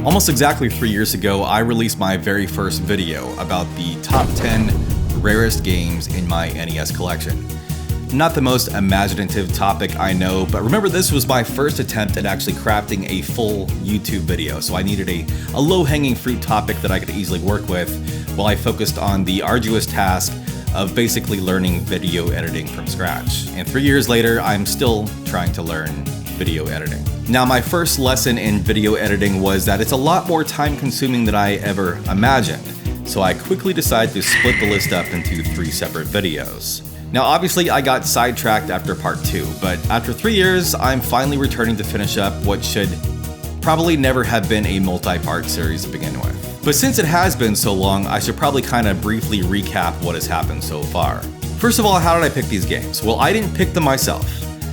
Almost exactly 3 years ago, I released my very first video about the top 10 rarest games in my NES collection. Not the most imaginative topic, I know, but remember this was my first attempt at actually crafting a full YouTube video, so I needed a low-hanging fruit topic that I could easily work with while I focused on the arduous task of basically learning video editing from scratch. And 3 years later, I'm still trying to learn video editing. Now, my first lesson in video editing was that it's a lot more time-consuming than I ever imagined, so I quickly decided to split the list up into 3 separate videos. Now, obviously, I got sidetracked after part 2, but after 3 years, I'm finally returning to finish up what should probably never have been a multi-part series to begin with. But since it has been so long, I should probably kind of briefly recap what has happened so far. First of all, how did I pick these games? Well, I didn't pick them myself.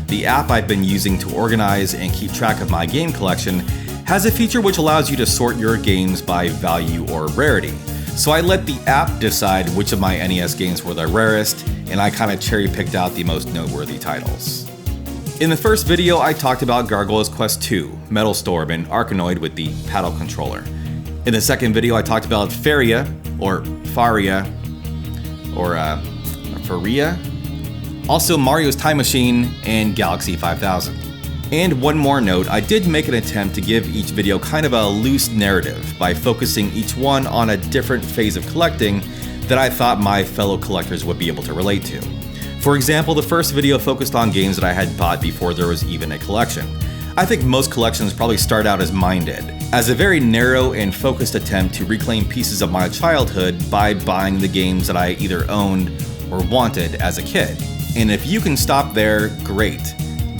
The app I've been using to organize and keep track of my game collection has a feature which allows you to sort your games by value or rarity. So I let the app decide which of my NES games were the rarest, and I kind of cherry-picked out the most noteworthy titles. In the first video, I talked about Gargoyle's Quest II, Metal Storm, and Arkanoid with the paddle controller. In the second video, I talked about Faria, or also Mario's Time Machine, and Galaxy 5000. And one more note, I did make an attempt to give each video kind of a loose narrative by focusing each one on a different phase of collecting that I thought my fellow collectors would be able to relate to. For example, the first video focused on games that I had bought before there was even a collection. I think most collections probably start out as mine did, as a very narrow and focused attempt to reclaim pieces of my childhood by buying the games that I either owned or wanted as a kid. And if you can stop there, great.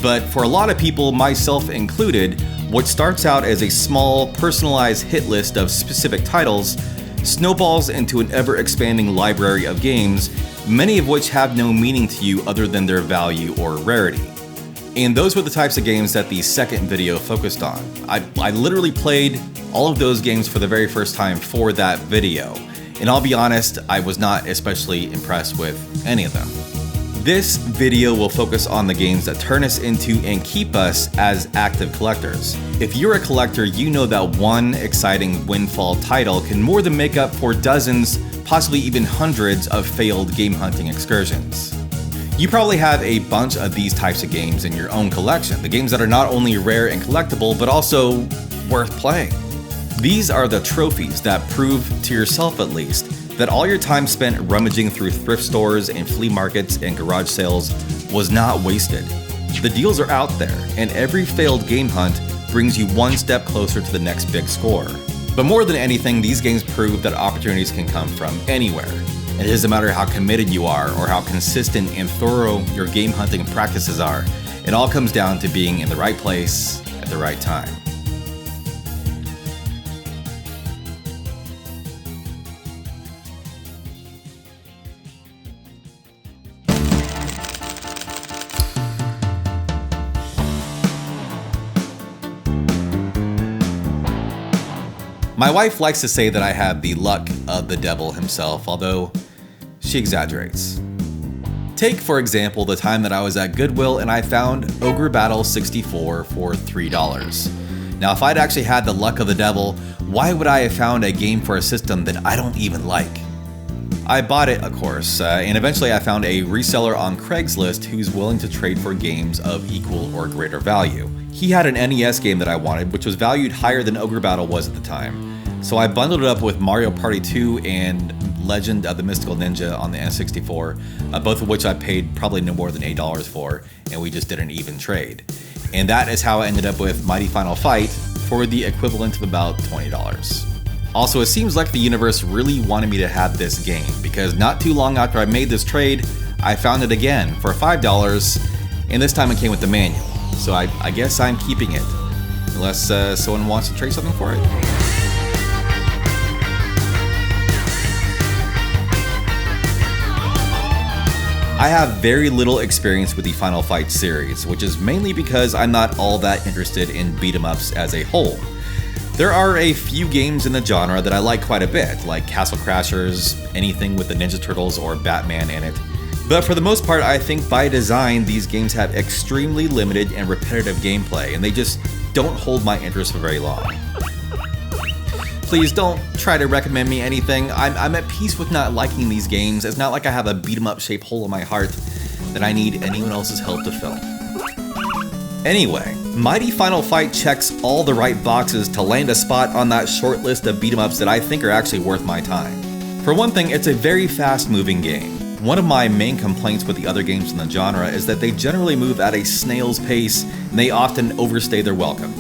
But for a lot of people, myself included, what starts out as a small, personalized hit list of specific titles snowballs into an ever-expanding library of games, many of which have no meaning to you other than their value or rarity. And those were the types of games that the second video focused on. I literally played all of those games for the very first time for that video. And I'll be honest, I was not especially impressed with any of them. This video will focus on the games that turn us into and keep us as active collectors. If you're a collector, you know that one exciting windfall title can more than make up for dozens, possibly even hundreds of failed game hunting excursions. You probably have a bunch of these types of games in your own collection, the games that are not only rare and collectible, but also worth playing. These are the trophies that prove, to yourself at least, that all your time spent rummaging through thrift stores and flea markets and garage sales was not wasted. The deals are out there, and every failed game hunt brings you one step closer to the next big score. But more than anything, these games prove that opportunities can come from anywhere. It doesn't matter how committed you are or how consistent and thorough your game hunting practices are. It all comes down to being in the right place at the right time. My wife likes to say that I have the luck of the devil himself, although she exaggerates. Take, for example, the time that I was at Goodwill and I found Ogre Battle 64 for $3. Now, if I'd actually had the luck of the devil, why would I have found a game for a system that I don't even like? I bought it, of course, and eventually I found a reseller on Craigslist who's willing to trade for games of equal or greater value. He had an NES game that I wanted, which was valued higher than Ogre Battle was at the time. So I bundled it up with Mario Party 2 and Legend of the Mystical Ninja on the N64, both of which I paid probably no more than $8 for, and we just did an even trade. And that is how I ended up with Mighty Final Fight for the equivalent of about $20. Also, it seems like the universe really wanted me to have this game, because not too long after I made this trade, I found it again for $5, and this time it came with the manual. So I guess I'm keeping it, unless someone wants to trade something for it. I have very little experience with the Final Fight series, which is mainly because I'm not all that interested in beat-em-ups as a whole. There are a few games in the genre that I like quite a bit, like Castle Crashers, anything with the Ninja Turtles or Batman in it. But for the most part, I think by design, these games have extremely limited and repetitive gameplay, and they just don't hold my interest for very long. please don't try to recommend me anything. I'm at peace with not liking these games. It's not like I have a beat 'em up shaped hole in my heart that I need anyone else's help to fill. Anyway, Mighty Final Fight checks all the right boxes to land a spot on that short list of beat 'em ups that I think are actually worth my time. For one thing, it's a very fast-moving game. One of my main complaints with the other games in the genre is that they generally move at a snail's pace and they often overstay their welcome.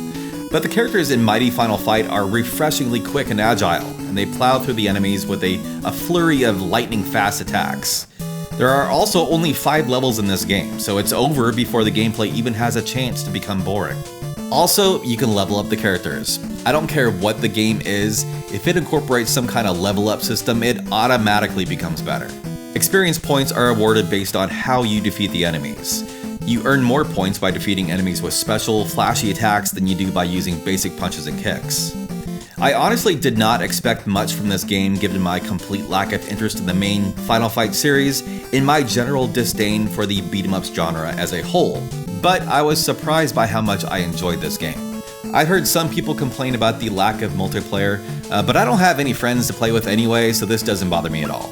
But the characters in Mighty Final Fight are refreshingly quick and agile, and they plow through the enemies with a flurry of lightning-fast attacks. There are also only 5 levels in this game, so it's over before the gameplay even has a chance to become boring. Also, you can level up the characters. I don't care what the game is, if it incorporates some kind of level up system, it automatically becomes better. Experience points are awarded based on how you defeat the enemies. You earn more points by defeating enemies with special, flashy attacks than you do by using basic punches and kicks. I honestly did not expect much from this game given my complete lack of interest in the main Final Fight series and my general disdain for the beat-em-ups genre as a whole, but I was surprised by how much I enjoyed this game. I've heard some people complain about the lack of multiplayer, but I don't have any friends to play with anyway, so this doesn't bother me at all.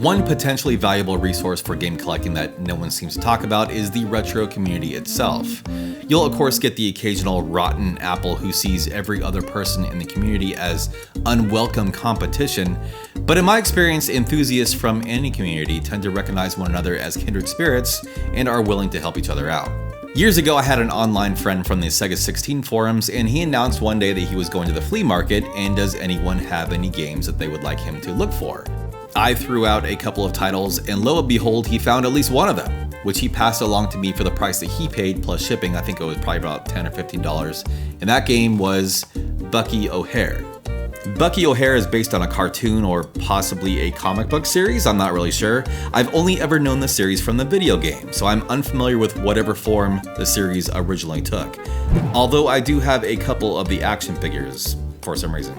One potentially valuable resource for game collecting that no one seems to talk about is the retro community itself. You'll of course get the occasional rotten apple who sees every other person in the community as unwelcome competition, but in my experience, enthusiasts from any community tend to recognize one another as kindred spirits and are willing to help each other out. Years ago, I had an online friend from the Sega 16 forums, and he announced one day that he was going to the flea market and does anyone have any games that they would like him to look for. I threw out a couple of titles, and lo and behold, he found at least one of them, which he passed along to me for the price that he paid plus shipping. I think it was probably about $10 or $15, and that game was Bucky OHare. Bucky OHare is based on a cartoon or possibly a comic book series, I'm not really sure. I've only ever known the series from the video game, so I'm unfamiliar with whatever form the series originally took. Although I do have a couple of the action figures, for some reason.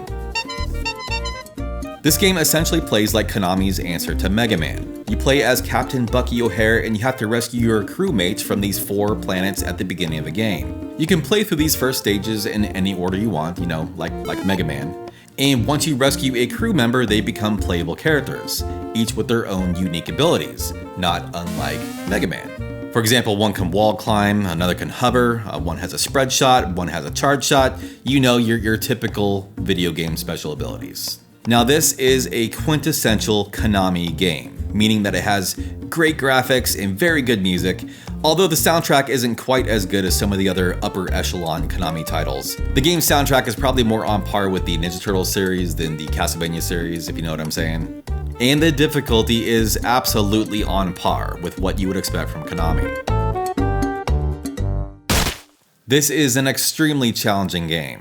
This game essentially plays like Konami's answer to Mega Man. You play as Captain Bucky OHare and you have to rescue your crewmates from these 4 planets at the beginning of the game. You can play through these first stages in any order you want, like Mega Man. And once you rescue a crew member, they become playable characters, each with their own unique abilities, not unlike Mega Man. For example, one can wall climb, another can hover, one has a spread shot, one has a charge shot, your typical video game special abilities. Now this is a quintessential Konami game, meaning that it has great graphics and very good music, although the soundtrack isn't quite as good as some of the other upper echelon Konami titles. The game's soundtrack is probably more on par with the Ninja Turtles series than the Castlevania series, if you know what I'm saying. And the difficulty is absolutely on par with what you would expect from Konami. This is an extremely challenging game.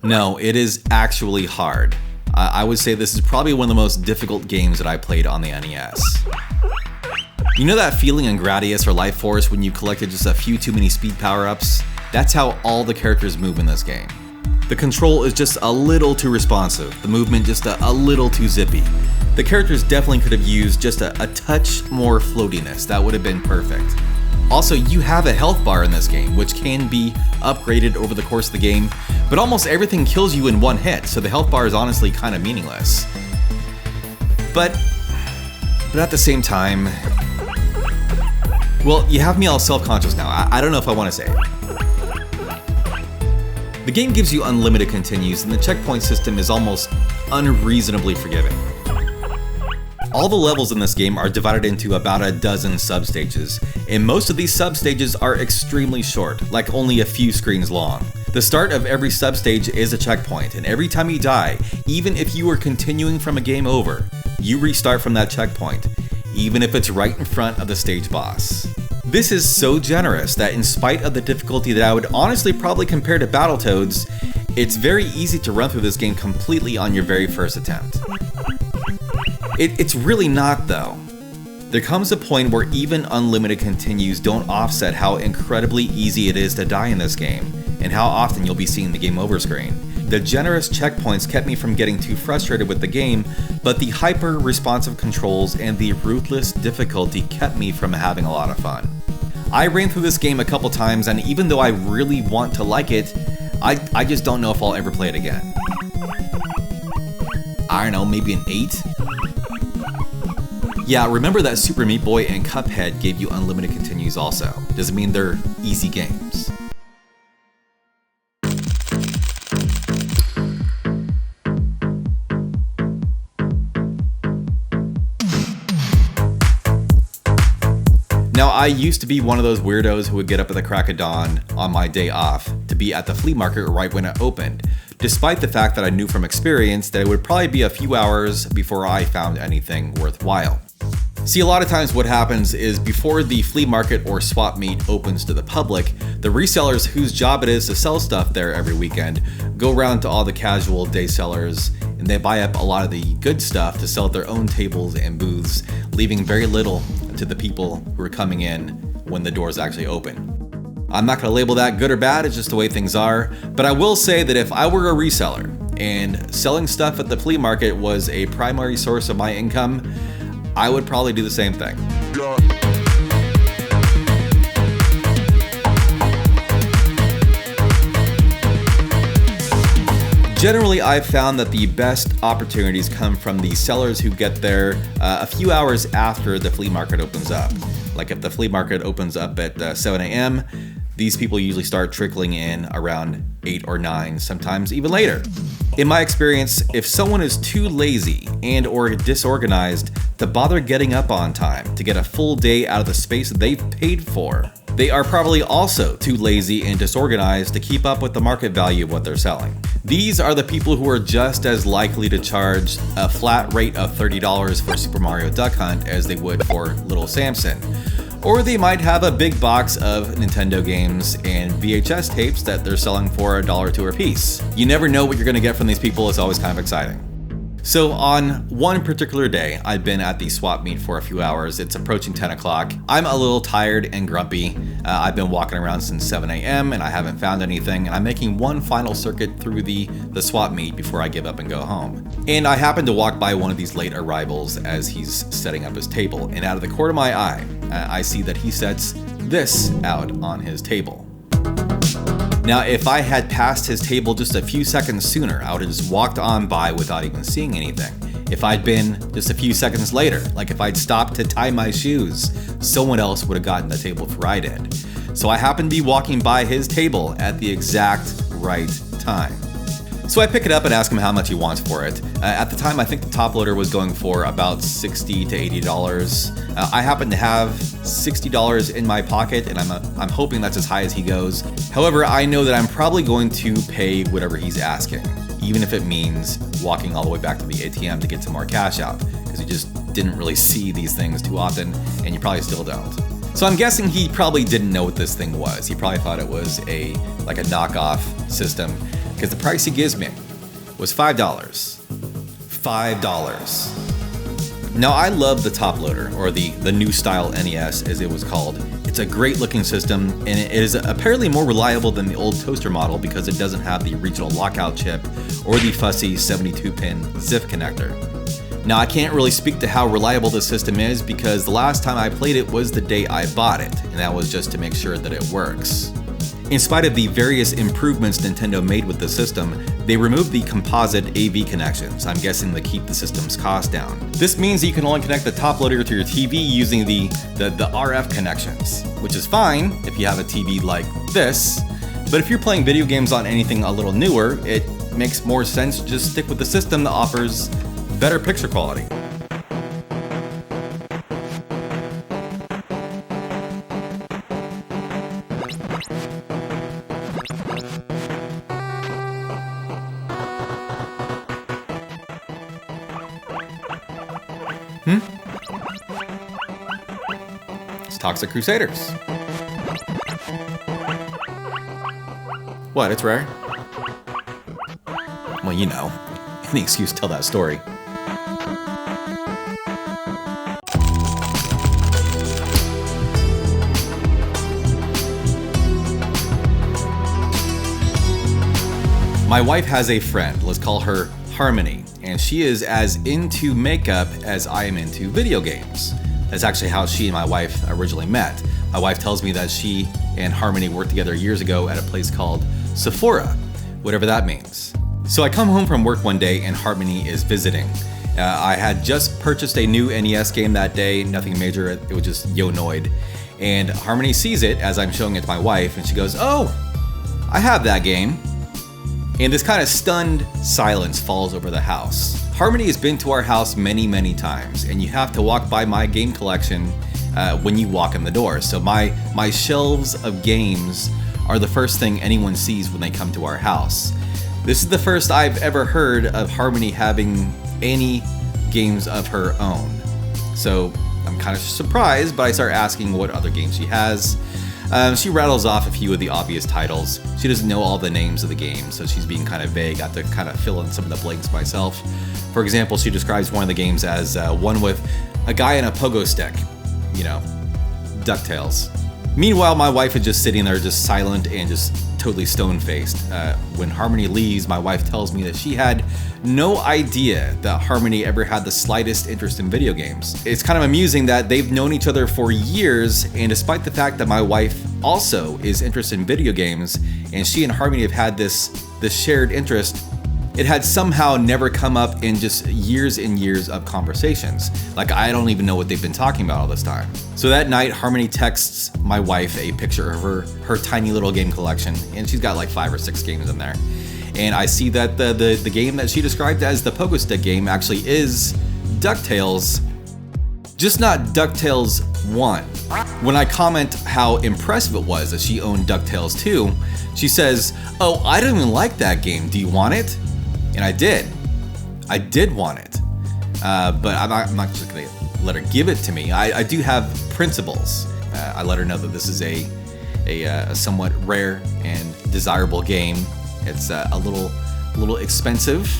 No, it is actually hard. I would say this is probably one of the most difficult games that I played on the NES. You know that feeling in Gradius or Life Force when you collected just a few too many speed power-ups? That's how all the characters move in this game. The control is just a little too responsive, the movement just a little too zippy. The characters definitely could have used just a touch more floatiness, that would have been perfect. Also, you have a health bar in this game, which can be upgraded over the course of the game, but almost everything kills you in one hit, so the health bar is honestly kind of meaningless. But at the same time, well, you have me all self-conscious now. I don't know if I want to say it. The game gives you unlimited continues, and the checkpoint system is almost unreasonably forgiving. All the levels in this game are divided into about a dozen substages, and most of these substages are extremely short, like only a few screens long. The start of every substage is a checkpoint, and every time you die, even if you are continuing from a game over, you restart from that checkpoint, even if it's right in front of the stage boss. This is so generous that in spite of the difficulty that I would honestly probably compare to Battletoads, it's very easy to run through this game completely on your very first attempt. It's really not though. There comes a point where even unlimited continues don't offset how incredibly easy it is to die in this game, and how often you'll be seeing the game over screen. The generous checkpoints kept me from getting too frustrated with the game, but the hyper-responsive controls and the ruthless difficulty kept me from having a lot of fun. I ran through this game a couple times, and even though I really want to like it, I just don't know if I'll ever play it again. I don't know, maybe an 8? Yeah, remember that Super Meat Boy and Cuphead gave you unlimited continues also. Doesn't mean they're easy games. Now, I used to be one of those weirdos who would get up at the crack of dawn on my day off to be at the flea market right when it opened, despite the fact that I knew from experience that it would probably be a few hours before I found anything worthwhile. See, a lot of times what happens is before the flea market or swap meet opens to the public, the resellers whose job it is to sell stuff there every weekend go around to all the casual day sellers and they buy up a lot of the good stuff to sell at their own tables and booths, leaving very little to the people who are coming in when the doors actually open. I'm not going to label that good or bad, it's just the way things are, but I will say that if I were a reseller and selling stuff at the flea market was a primary source of my income, I would probably do the same thing. Generally, I've found that the best opportunities come from the sellers who get there a few hours after the flea market opens up. Like if the flea market opens up at 7 a.m., these people usually start trickling in around 8 or 9, sometimes even later. In my experience, if someone is too lazy and or disorganized to bother getting up on time to get a full day out of the space they've paid for, they are probably also too lazy and disorganized to keep up with the market value of what they're selling. These are the people who are just as likely to charge a flat rate of $30 for Super Mario Duck Hunt as they would for Little Samson. Or they might have a big box of Nintendo games and VHS tapes that they're selling for $1 or $2 a piece. You never know what you're gonna get from these people, it's always kind of exciting. So on one particular day, I've been at the swap meet for a few hours. It's approaching 10 o'clock. I'm a little tired and grumpy. I've been walking around since 7 a.m. and I haven't found anything. And I'm making one final circuit through the swap meet before I give up and go home. And I happen to walk by one of these late arrivals as he's setting up his table. And out of the corner of my eye, I see that he sets this out on his table. Now, if I had passed his table just a few seconds sooner, I would have just walked on by without even seeing anything. If I'd been just a few seconds later, like if I'd stopped to tie my shoes, someone else would have gotten the table before I did. So I happened to be walking by his table at the exact right time. So I pick it up and ask him how much he wants for it. At the time, I think the top loader was going for about $60 to $80. I happen to have $60 in my pocket, and I'm hoping that's as high as he goes. However, I know that I'm probably going to pay whatever he's asking, even if it means walking all the way back to the ATM to get some more cash out, because you just didn't really see these things too often, and you probably still don't. So I'm guessing he probably didn't know what this thing was. He probably thought it was like a knockoff system, because the price he gives me was $5. $5. Now, I love the top loader, or the new style NES as it was called. It's a great looking system, and it is apparently more reliable than the old toaster model because it doesn't have the regional lockout chip or the fussy 72-pin ZIF connector. Now, I can't really speak to how reliable this system is because the last time I played it was the day I bought it, and that was just to make sure that it works. In spite of the various improvements Nintendo made with the system, they removed the composite AV connections, I'm guessing to keep the system's cost down. This means that you can only connect the top loader to your TV using the RF connections, which is fine if you have a TV like this, but if you're playing video games on anything a little newer, it makes more sense to just stick with the system that offers better picture quality. It's Toxic Crusaders. What, it's rare? Well, you know, any excuse to tell that story. My wife has a friend, let's call her Harmony, and she is as into makeup as I am into video games. That's actually how she and my wife originally met. My wife tells me that she and Harmony worked together years ago at a place called Sephora, whatever that means. So I come home from work one day and Harmony is visiting. I had just purchased a new NES game that day, nothing major, it was just Yo-Noid. And Harmony sees it as I'm showing it to my wife and she goes, "Oh, I have that game." And this kind of stunned silence falls over the house. Harmony has been to our house many, many times, and you have to walk by my game collection when you walk in the door. So my shelves of games are the first thing anyone sees when they come to our house. This is the first I've ever heard of Harmony having any games of her own. So I'm kind of surprised, but I start asking what other games she has. She rattles off a few of the obvious titles. She doesn't know all the names of the games, so she's being kind of vague. I have to kind of fill in some of the blanks myself. For example, she describes one of the games as one with a guy in a pogo stick. You know, DuckTales. Meanwhile, my wife is just sitting there just silent and just totally stone-faced. When Harmony leaves, my wife tells me that she had no idea that Harmony ever had the slightest interest in video games. It's kind of amusing that they've known each other for years, and despite the fact that my wife also is interested in video games, and she and Harmony have had this shared interest, it had somehow never come up in just years and years of conversations. Like, I don't even know what they've been talking about all this time. So that night, Harmony texts my wife a picture of her tiny little game collection, and she's got like 5 or 6 games in there. And I see that the game that she described as the pogo stick game actually is DuckTales, just not DuckTales 1. When I comment how impressive it was that she owned DuckTales 2, she says, "Oh, I don't even like that game. Do you want it?" And I did. I did want it. But I'm not just gonna let her give it to me. I do have principles. I let her know that this is a somewhat rare and desirable game. It's a little expensive,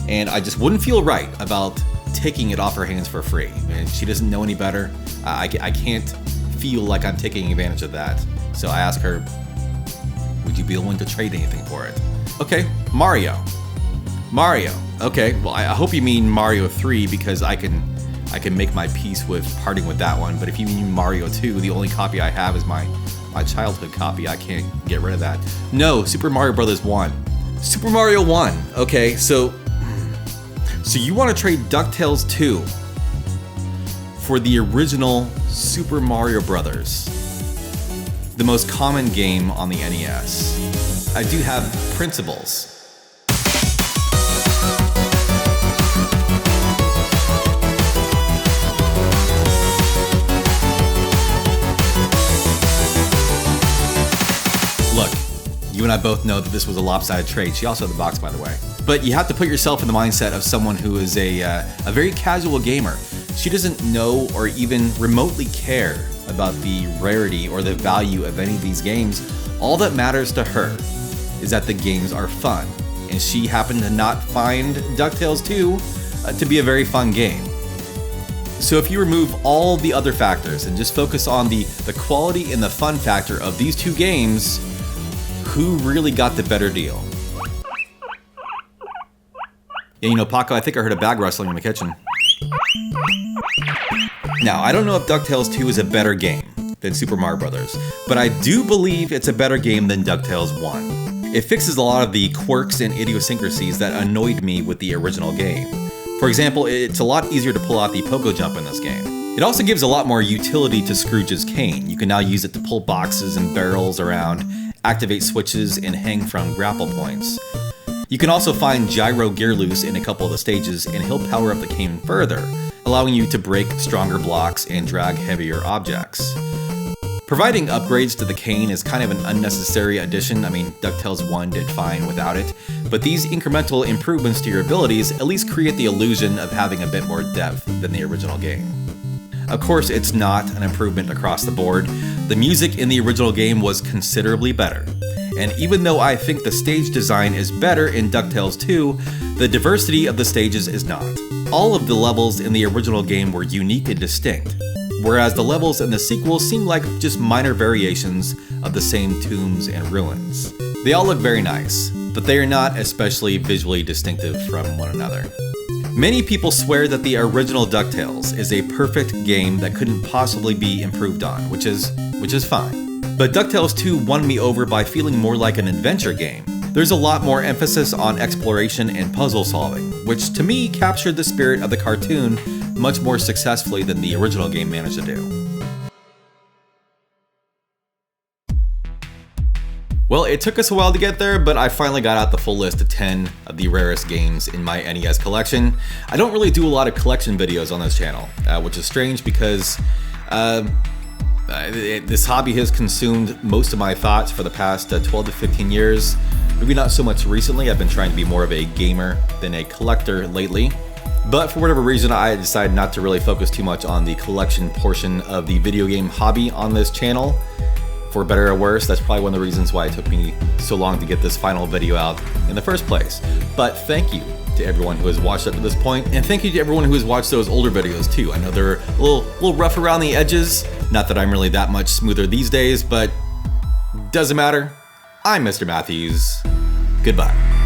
and I just wouldn't feel right about taking it off her hands for free. And she doesn't know any better. I can't feel like I'm taking advantage of that. So I asked her, "Would you be willing to trade anything for it?" Okay, Mario. Okay, well, I hope you mean Mario 3 because I can make my peace with parting with that one. But if you mean Mario 2, the only copy I have is my childhood copy. I can't get rid of that. No, Super Mario Brothers 1. Super Mario 1. Okay, so you want to trade DuckTales 2 for the original Super Mario Brothers, the most common game on the NES. I do have principles. Look, you and I both know that this was a lopsided trade. She also had the box, by the way. But you have to put yourself in the mindset of someone who is a very casual gamer. She doesn't know or even remotely care about the rarity or the value of any of these games. All that matters to her is that the games are fun. And she happened to not find DuckTales 2 to be a very fun game. So if you remove all the other factors and just focus on the quality and the fun factor of these two games, who really got the better deal? Yeah, you know, Paco, I think I heard a bag rustling in the kitchen. Now, I don't know if DuckTales 2 is a better game than Super Mario Brothers, but I do believe it's a better game than DuckTales 1. It fixes a lot of the quirks and idiosyncrasies that annoyed me with the original game. For example, it's a lot easier to pull out the pogo jump in this game. It also gives a lot more utility to Scrooge's cane. You can now use it to pull boxes and barrels around, activate switches, and hang from grapple points. You can also find Gyro Gearloose in a couple of the stages, and he'll power up the cane further, allowing you to break stronger blocks and drag heavier objects. Providing upgrades to the cane is kind of an unnecessary addition. I mean, DuckTales 1 did fine without it, but these incremental improvements to your abilities at least create the illusion of having a bit more depth than the original game. Of course, it's not an improvement across the board. The music in the original game was considerably better. And even though I think the stage design is better in DuckTales 2, the diversity of the stages is not. All of the levels in the original game were unique and distinct, whereas the levels in the sequel seem like just minor variations of the same tombs and ruins. They all look very nice. but they are not especially visually distinctive from one another. Many people swear that the original DuckTales is a perfect game that couldn't possibly be improved on, which is fine. But DuckTales 2 won me over by feeling more like an adventure game. There's a lot more emphasis on exploration and puzzle solving, which to me captured the spirit of the cartoon much more successfully than the original game managed to do. Well, it took us a while to get there, but I finally got out the full list of 10 of the rarest games in my NES collection. I don't really do a lot of collection videos on this channel, which is strange because this hobby has consumed most of my thoughts for the past 12 to 15 years. Maybe not so much recently. I've been trying to be more of a gamer than a collector lately. But for whatever reason, I decided not to really focus too much on the collection portion of the video game hobby on this channel. For better or worse, that's probably one of the reasons why it took me so long to get this final video out in the first place. But thank you to everyone who has watched up to this point, and thank you to everyone who has watched those older videos too. I know they're a little rough around the edges. Not that I'm really that much smoother these days, but doesn't matter. I'm Mr. Matthews. Goodbye.